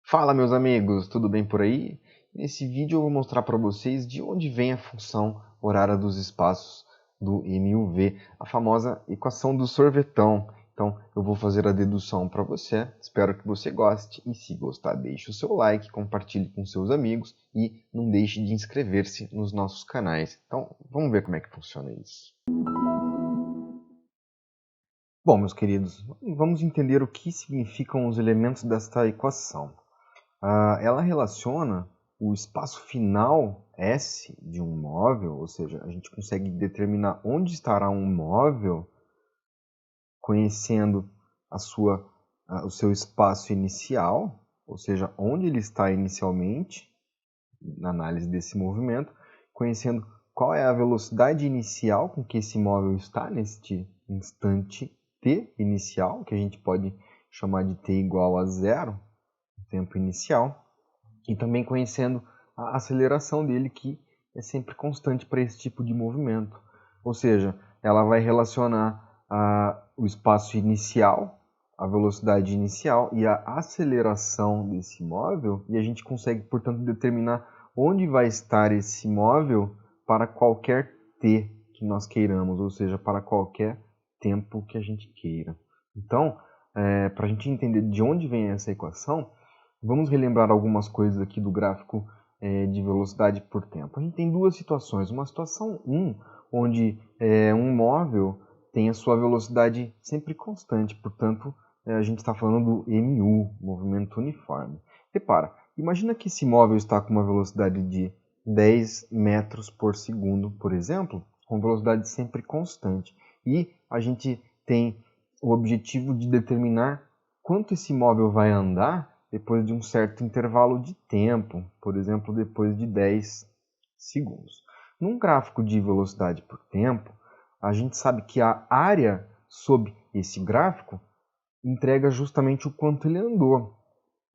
Fala, meus amigos, tudo bem por aí? Nesse vídeo eu vou mostrar para vocês de onde vem a função horária dos espaços do MUV, a famosa equação do sorvetão. Então, eu vou fazer a dedução para você, espero que você goste e se gostar, deixe o seu like, compartilhe com seus amigos e não deixe de inscrever-se nos nossos canais. Então, vamos ver como é que funciona isso. Bom, meus queridos, vamos entender o que significam os elementos desta equação. Ela relaciona o espaço final S de um móvel, ou seja, a gente consegue determinar onde estará um móvel conhecendo o seu espaço inicial, ou seja, onde ele está inicialmente, na análise desse movimento, conhecendo qual é a velocidade inicial com que esse móvel está neste instante t inicial, que a gente pode chamar de t igual a zero, o tempo inicial, e também conhecendo a aceleração dele, que é sempre constante para esse tipo de movimento. Ou seja, ela vai relacionar o espaço inicial, a velocidade inicial e a aceleração desse móvel, e a gente consegue, portanto, determinar onde vai estar esse móvel para qualquer t que nós queiramos, ou seja, para qualquer tempo que a gente queira. Então, para a gente entender de onde vem essa equação, vamos relembrar algumas coisas aqui do gráfico de velocidade por tempo. A gente tem duas situações. Uma situação 1, onde um móvel tem a sua velocidade sempre constante, portanto, a gente está falando do MU, movimento uniforme. Repara, imagina que esse móvel está com uma velocidade de 10 metros por segundo, por exemplo, com velocidade sempre constante. E a gente tem o objetivo de determinar quanto esse móvel vai andar depois de um certo intervalo de tempo, por exemplo, depois de 10 segundos. Num gráfico de velocidade por tempo, a gente sabe que a área sob esse gráfico entrega justamente o quanto ele andou.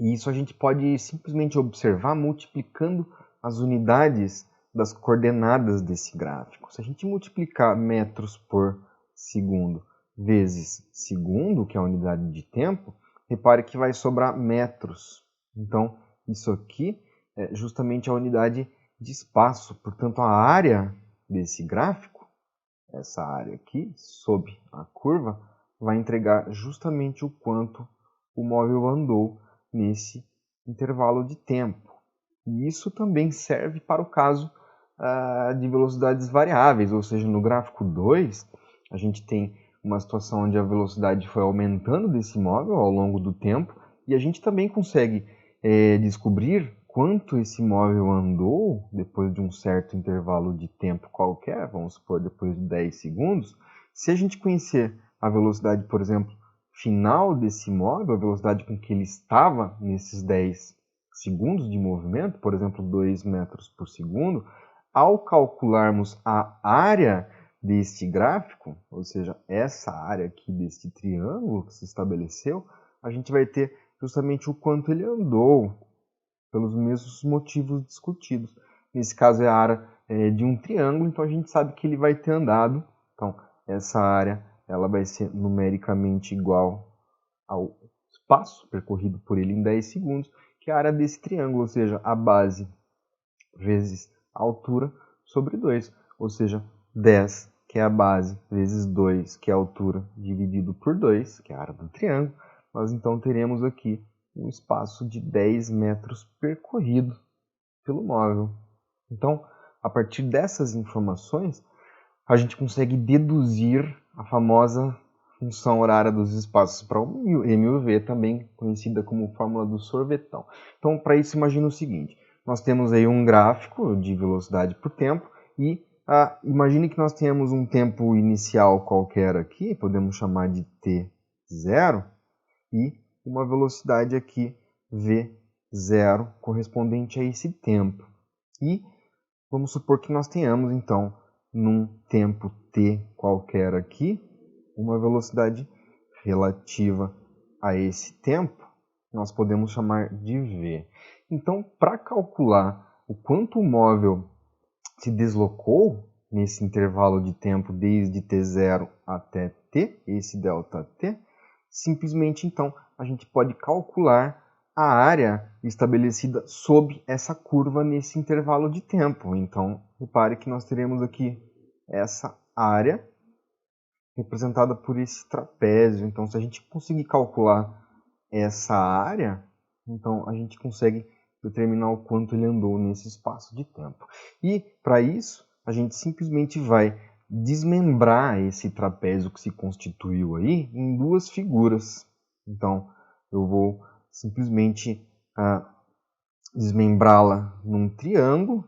E isso a gente pode simplesmente observar multiplicando as unidades das coordenadas desse gráfico. Se a gente multiplicar metros por segundo vezes segundo, que é a unidade de tempo, repare que vai sobrar metros. Então, isso aqui é justamente a unidade de espaço. Portanto, a área desse gráfico, essa área aqui, sob a curva, vai entregar justamente o quanto o móvel andou nesse intervalo de tempo. E isso também serve para o caso de velocidades variáveis, ou seja, no gráfico 2, a gente tem uma situação onde a velocidade foi aumentando desse móvel ao longo do tempo, e a gente também consegue descobrir quanto esse móvel andou depois de um certo intervalo de tempo qualquer, vamos supor, depois de 10 segundos. Se a gente conhecer a velocidade, por exemplo, final desse móvel, a velocidade com que ele estava nesses 10 segundos de movimento, por exemplo, 2 metros por segundo, ao calcularmos a área deste gráfico, ou seja, essa área aqui deste triângulo que se estabeleceu, a gente vai ter justamente o quanto ele andou, pelos mesmos motivos discutidos. Nesse caso é a área de um triângulo, então a gente sabe que ele vai ter andado. Então, essa área ela vai ser numericamente igual ao espaço percorrido por ele em 10 segundos, que é a área desse triângulo, ou seja, a base vezes a altura sobre 2, ou seja, 10, que é a base, vezes 2, que é a altura, dividido por 2, que é a área do triângulo. Nós então teremos aqui um espaço de 10 metros percorrido pelo móvel. Então, a partir dessas informações, a gente consegue deduzir a famosa função horária dos espaços para o MUV, também conhecida como fórmula do sorvetão. Então, para isso, imagine o seguinte: nós temos aí um gráfico de velocidade por tempo e imagine que nós tenhamos um tempo inicial qualquer aqui, podemos chamar de t0, e uma velocidade aqui v0 correspondente a esse tempo. E vamos supor que nós tenhamos, então, num tempo t qualquer aqui, uma velocidade relativa a esse tempo, nós podemos chamar de v. Então, para calcular o quanto o móvel se deslocou nesse intervalo de tempo desde t0 até t, esse ΔT, simplesmente então a gente pode calcular a área estabelecida sob essa curva nesse intervalo de tempo. Então, repare que nós teremos aqui essa área representada por esse trapézio. Então, se a gente conseguir calcular essa área, então a gente consegue determinar o quanto ele andou nesse espaço de tempo. E, para isso, a gente simplesmente vai desmembrar esse trapézio que se constituiu aí em duas figuras. Então, eu vou simplesmente desmembrá-la num triângulo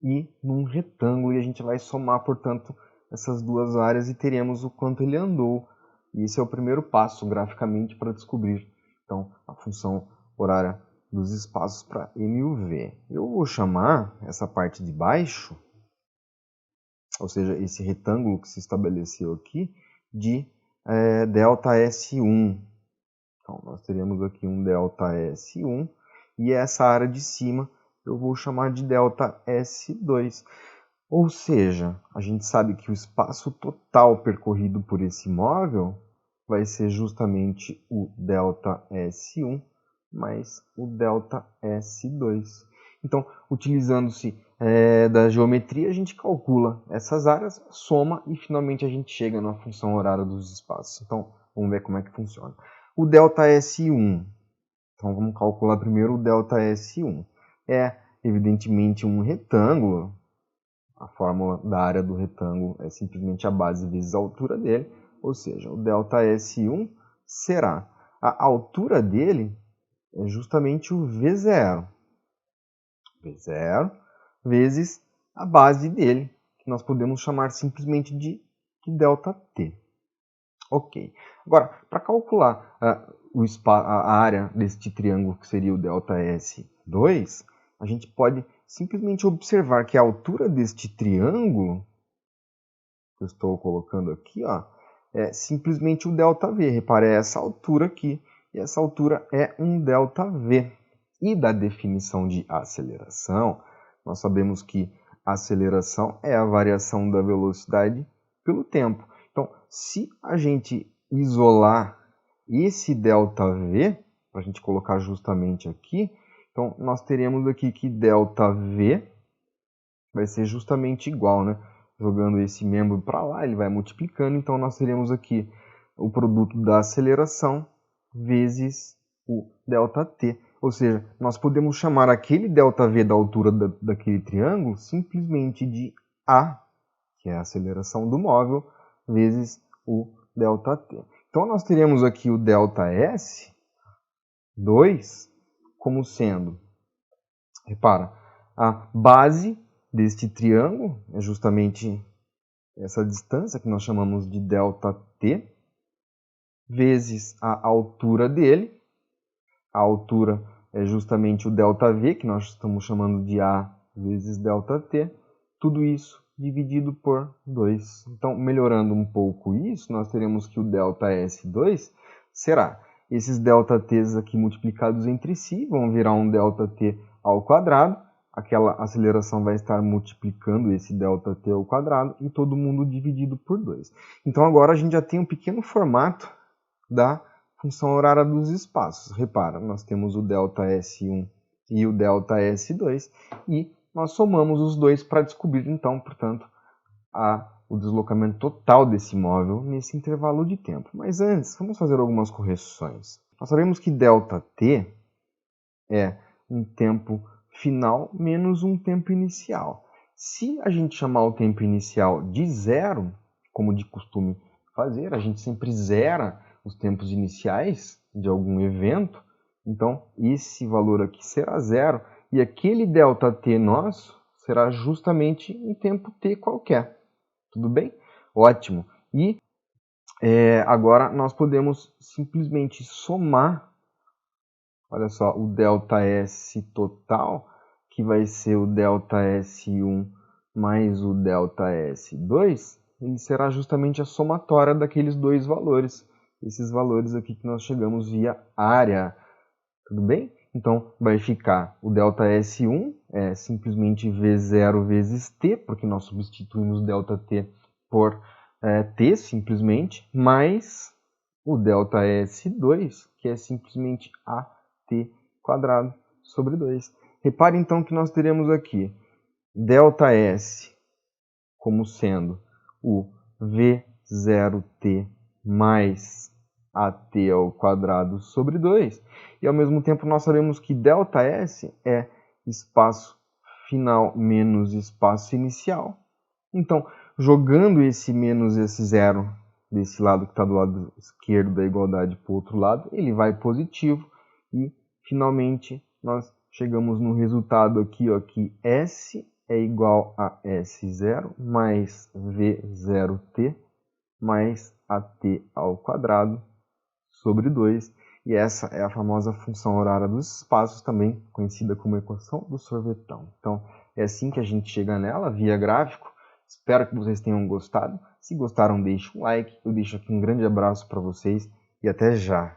e num retângulo, e a gente vai somar, portanto, essas duas áreas e teremos o quanto ele andou. E esse é o primeiro passo, graficamente, para descobrir então, a função horária dos espaços para M e U V. Eu vou chamar essa parte de baixo, ou seja, esse retângulo que se estabeleceu aqui, de ΔS1. Então, nós teremos aqui um ΔS1, e essa área de cima eu vou chamar de ΔS2. Ou seja, a gente sabe que o espaço total percorrido por esse móvel vai ser justamente o ΔS1 mais o ΔS2. Então, utilizando-se da geometria, a gente calcula essas áreas, soma e finalmente a gente chega na função horária dos espaços. Então, vamos ver como é que funciona. O ΔS1, então vamos calcular primeiro o ΔS1. É, evidentemente, um retângulo. A fórmula da área do retângulo é simplesmente a base vezes a altura dele, ou seja, o ΔS1 será a altura dele é justamente o V0. V0 vezes a base dele, que nós podemos chamar simplesmente de ΔT. Ok. Agora, para calcular a área deste triângulo, que seria o ΔS2, a gente pode simplesmente observar que a altura deste triângulo, que eu estou colocando aqui, ó, é simplesmente o ΔV. Repare, é essa altura aqui, e essa altura é um ΔV. E da definição de aceleração, nós sabemos que a aceleração é a variação da velocidade pelo tempo. Então, se a gente isolar esse ΔV, para a gente colocar justamente aqui, então nós teremos aqui que ΔV vai ser justamente igual, né? Jogando esse membro para lá, ele vai multiplicando, então nós teremos aqui o produto da aceleração vezes o ΔT. Ou seja, nós podemos chamar aquele ΔV da altura daquele triângulo simplesmente de A, que é a aceleração do móvel, vezes o ΔT. Então, nós teremos aqui o ΔS2 como sendo, repara, a base deste triângulo é justamente essa distância que nós chamamos de ΔT, vezes a altura dele. A altura é justamente o ΔV, que nós estamos chamando de A vezes ΔT. Tudo isso dividido por 2. Então, melhorando um pouco isso, nós teremos que o ΔS2 será esses ΔTs aqui multiplicados entre si, vão virar um ΔT ao quadrado. Aquela aceleração vai estar multiplicando esse ΔT ao quadrado e todo mundo dividido por 2. Então, agora a gente já tem um pequeno formato da função horária dos espaços. Repara, nós temos o ΔS1 e o ΔS2 e nós somamos os dois para descobrir, então, portanto, o deslocamento total desse móvel nesse intervalo de tempo. Mas antes, vamos fazer algumas correções. Nós sabemos que ΔT é um tempo final menos um tempo inicial. Se a gente chamar o tempo inicial de zero, como de costume fazer, a gente sempre zera os tempos iniciais de algum evento, então esse valor aqui será zero e aquele ΔT nosso será justamente um tempo t qualquer. Tudo bem? Ótimo. E agora nós podemos simplesmente somar, olha só, o ΔS total, que vai ser o ΔS1 mais o ΔS2, ele será justamente a somatória daqueles dois valores. Esses valores aqui que nós chegamos via área. Tudo bem? Então, vai ficar o ΔS1 é simplesmente V0 vezes T, porque nós substituímos ΔT por T, simplesmente, mais o ΔS2, que é simplesmente AT². quadrado sobre 2. Repare então que nós teremos aqui ΔS como sendo o V0t mais AT ao quadrado sobre 2. E ao mesmo tempo nós sabemos que ΔS é espaço final menos espaço inicial. Então, jogando esse menos esse zero desse lado que está do lado esquerdo da igualdade para o outro lado, ele vai positivo e finalmente nós chegamos no resultado aqui, ó, que S é igual a S0 mais V0t mais AT ao quadrado sobre 2. E essa é a famosa função horária dos espaços, também conhecida como equação do sorvetão. Então, é assim que a gente chega nela, via gráfico. Espero que vocês tenham gostado. Se gostaram, deixe um like. Eu deixo aqui um grande abraço para vocês e até já!